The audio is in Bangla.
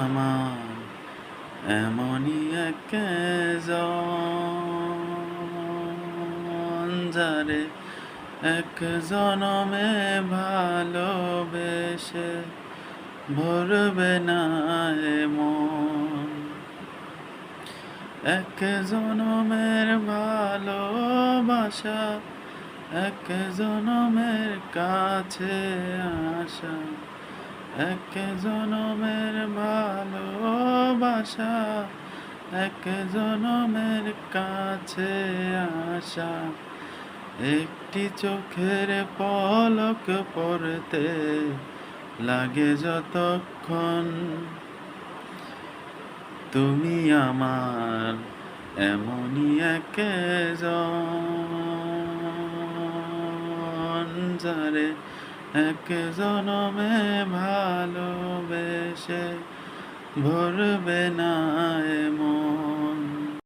আমার এমনই একজন যারে এক জনমে ভালোবেসে ভরবে না এ মন। এক জনমের ভালোবাসা, এক জনমের কাছে আসা, এক জনমের ভালোবাসা, এক জনমের কাছে আসা। একটি চোখের পলক পড়তে লাগে যতক্ষণ, তুমি আমার এমনই একজন যারে এক জনমে ভালোবেসে ভরবে না এ মন।